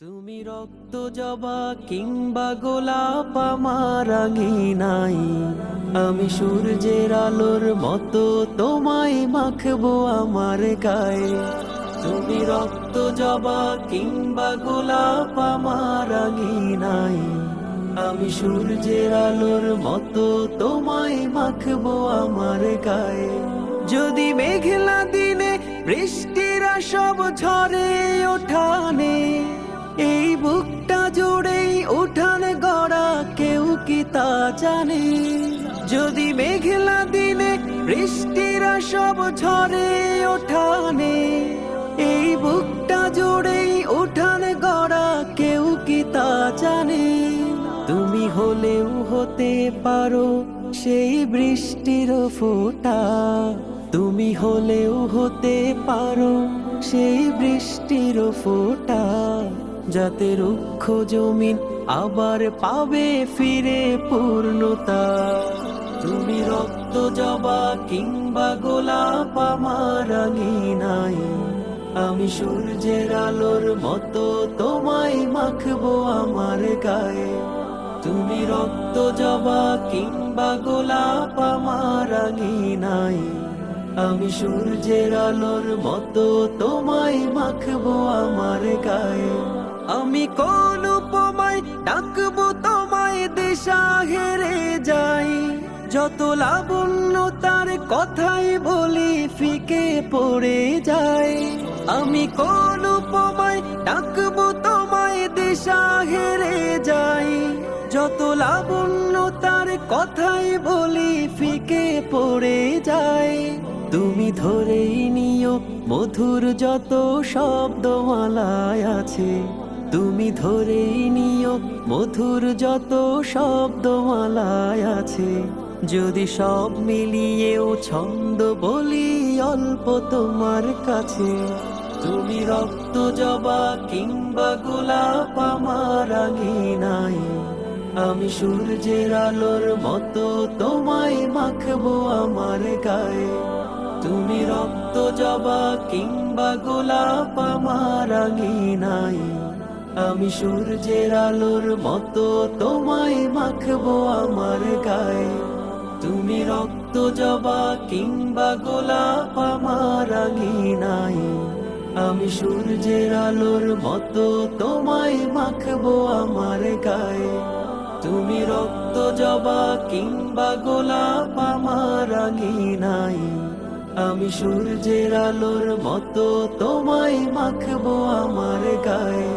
তুমি রক্ত জবা কিংবা গোলাপ আমার আঙিনাই, আমি সূর্যের আলোর মতো তোমায় মাখবো আমার গায়ে। তুমি রক্ত জবা কিংবা গোলাপ আমার আঙিনাই, আমি সূর্যের আলোর মতো তোমায় মাখবো আমার গায়ে। যদি মেঘলা দিনে বৃষ্টিরা সব ঝরে ওঠানে, এই বুকটা জুড়েই উঠান গড়া কেউ কি তা জানে। যদি মেঘলা দিনে বৃষ্টিরা সব ঝরে ওঠানে, এই বুকটা জুড়েই উঠান গড়া কেউ কি তা জানে। তুমি হলেও হতে পারো সেই বৃষ্টির ফোঁটা, তুমি হলেও হতে পারো সেই বৃষ্টির ফোঁটা, যাতে রুক্ষ জমিন আবার পাবে ফিরে পূর্ণতা। তুমি রক্ত জবা কিংবা গোলাপ আমার আঙিনাই, আমি সূর্যের আলোর মতো তোমায় মাখবো আমার গায়ে। তুমি রক্ত জবা কিংবা গোলাপ আমার আঙিনাই, আমি সূর্যের আলোর মতো তোমায় মাখবো আমার গায়ে। আমি কোন উপমায় ডাকবো তোমায় দিশা হেরে যাই, যত লাবণ্য তার কথাই বলি ফিকে পড়ে যায়। আমি কোন উপমায় ডাকবো তোমায় দিশা হেরে যাই, যত লাবণ্য তার কথাই বলি ফিকে পড়ে যায়। তুমি ধরেই নিও মধুর যত শব্দমালায় আছে, তুমি ধরেই নিও মধুর যত শব্দমালায় আছে। যদি সব মিলিয়েও ছন্দ বলি অল্প তোমার কাছে। তুমি রক্ত জবা কিংবা গোলাপ আমার আঙিনাই, আমি সূর্যের আলোর মতো তোমায় মাখবো আমার গায়ে। তুমি রক্ত জবা কিংবা গোলাপ আমার আঙিনাই, আমি সূর্যের আলোর মতো তোমায় মাখবো আমার গায়ে। তুমি রক্ত জবা কিংবা গোলাপ আমার আঙিনাই, আমি সূর্যের আলোর মতো তোমায় মাখবো আমার গায়ে। তুমি রক্ত জবা কিংবা গোলাপ আমার আঙিনাই, আমি সূর্যের আলোর মতো তোমায় মাখবো আমার গায়ে।